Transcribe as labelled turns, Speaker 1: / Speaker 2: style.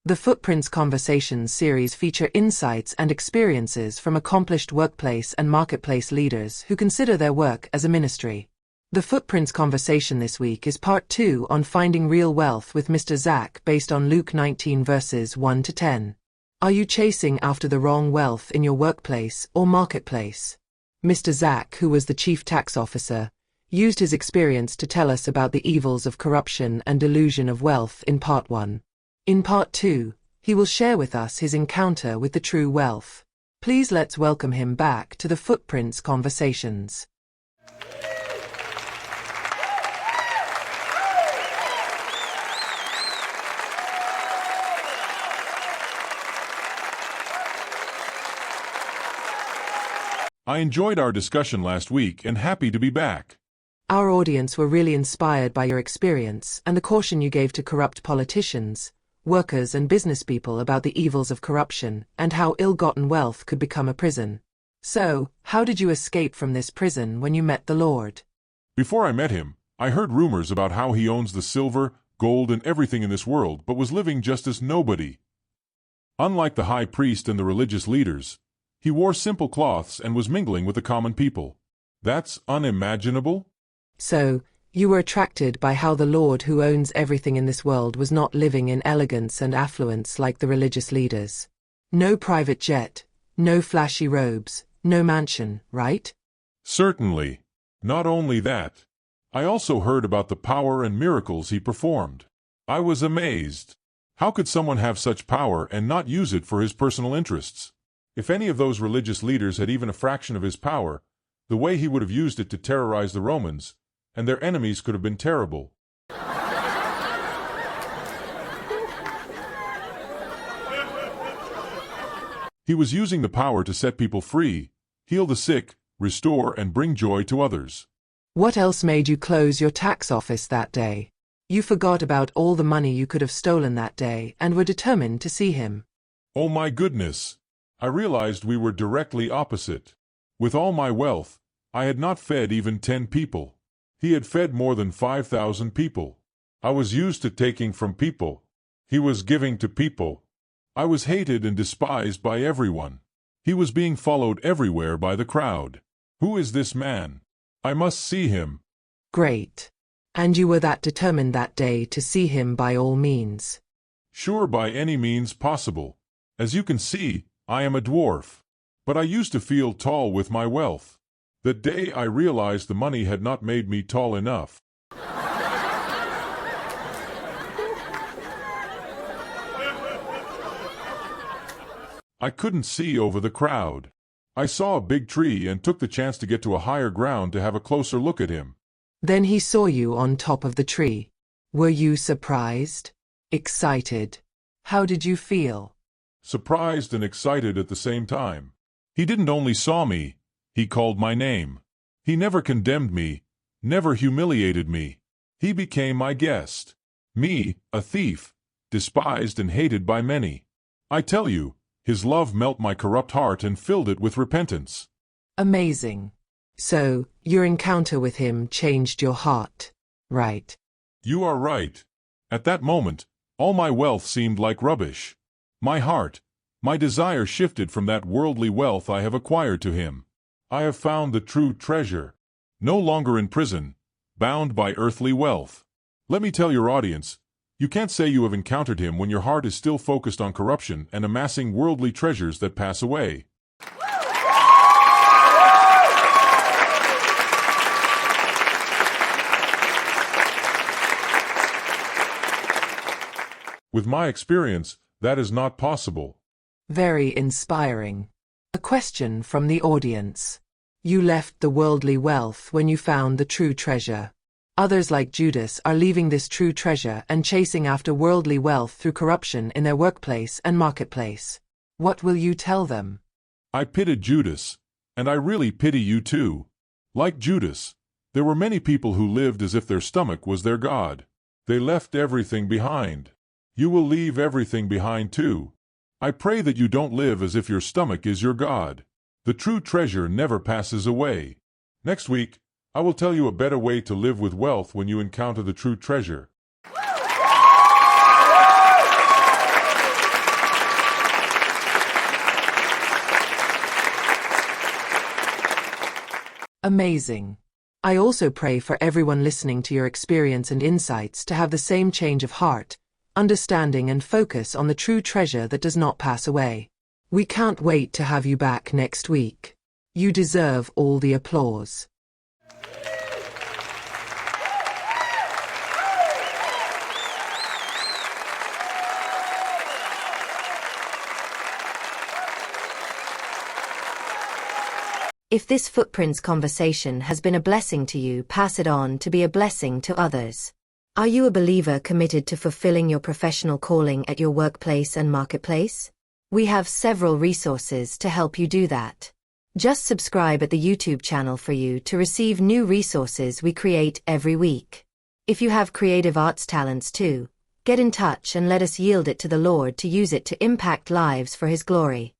Speaker 1: The Footprints Conversations series feature insights and experiences from accomplished workplace and marketplace leaders who consider their work as a ministry. The Footprints Conversation this week is part 2 on finding real wealth with Mr. Zacch, based on Luke 19 verses 1 to 10. Are you chasing after the wrong wealth in your workplace or marketplace? Mr. Zacch, who was the chief tax officer, used his experience to tell us about the evils of corruption and delusion of wealth in part 1. In part 2, he will share with us his encounter with the true wealth. Please let's welcome him back to the Footprints Conversations.
Speaker 2: I enjoyed our discussion last week and happy to be back.
Speaker 1: Our audience were really inspired by your experience and the caution you gave to corrupt politicians, workers and business people about the evils of corruption and how ill-gotten wealth could become a prison. So, how did you escape from this prison when you met the Lord?
Speaker 2: Before I met him, I heard rumors about how he owns the silver, gold and everything in this world but was living just as nobody. Unlike the high priest and the religious leaders, he wore simple cloths and was mingling with the common people. That's unimaginable.
Speaker 1: So, you were attracted by how the Lord who owns everything in this world was not living in elegance and affluence like the religious leaders. No private jet, no flashy robes, no mansion, right?
Speaker 2: Certainly. Not only that, I also heard about the power and miracles he performed. I was amazed. How could someone have such power and not use it for his personal interests? If any of those religious leaders had even a fraction of his power, the way he would have used it to terrorize the Romans, and their enemies could have been terrible. He was using the power to set people free, heal the sick, restore and bring joy to others.
Speaker 1: What else made you close your tax office that day? You forgot about all the money you could have stolen that day and were determined to see him.
Speaker 2: Oh my goodness! I realized we were directly opposite. With all my wealth, I had not fed even 10 people. He had fed more than 5,000 people. I was used to taking from people. He was giving to people. I was hated and despised by everyone. He was being followed everywhere by the crowd. Who is this man? I must see him.
Speaker 1: Great. And you were that determined that day to see him by all means?
Speaker 2: Sure, by any means possible. As you can see, I am a dwarf. But I used to feel tall with my wealth. The day I realized the money had not made me tall enough. I couldn't see over the crowd. I saw a big tree and took the chance to get to a higher ground to have a closer look at him.
Speaker 1: Then he saw you on top of the tree. Were you surprised? Excited? How did you feel?
Speaker 2: Surprised and excited at the same time. He didn't only saw me, he called my name. He never condemned me, never humiliated me. He became my guest. Me, a thief, despised and hated by many. I tell you, his love melted my corrupt heart and filled it with repentance.
Speaker 1: Amazing. So, your encounter with him changed your heart, right?
Speaker 2: You are right. At that moment, all my wealth seemed like rubbish. My heart, my desire shifted from that worldly wealth I have acquired to him. I have found the true treasure. No longer in prison, bound by earthly wealth. Let me tell your audience, you can't say you have encountered him when your heart is still focused on corruption and amassing worldly treasures that pass away. With my experience, that is not possible.
Speaker 1: Very inspiring. A question from the audience. You left the worldly wealth when you found the true treasure. Others like Judas are leaving this true treasure and chasing after worldly wealth through corruption in their workplace and marketplace. What will you tell them?
Speaker 2: I pitied Judas, and I really pity you too. Like Judas, there were many people who lived as if their stomach was their god. They left everything behind. You will leave everything behind too. I pray that you don't live as if your stomach is your god. The true treasure never passes away. Next week, I will tell you a better way to live with wealth when you encounter the true treasure.
Speaker 1: Amazing. I also pray for everyone listening to your experience and insights to have the same change of heart, understanding and focus on the true treasure that does not pass away. We can't wait to have you back next week. You deserve all the applause.
Speaker 3: If this Footprints conversation has been a blessing to you, pass it on to be a blessing to others. Are you a believer committed to fulfilling your professional calling at your workplace and marketplace? We have several resources to help you do that. Just subscribe at the YouTube channel for you to receive new resources we create every week. If you have creative arts talents too, get in touch and let us yield it to the Lord to use it to impact lives for His glory.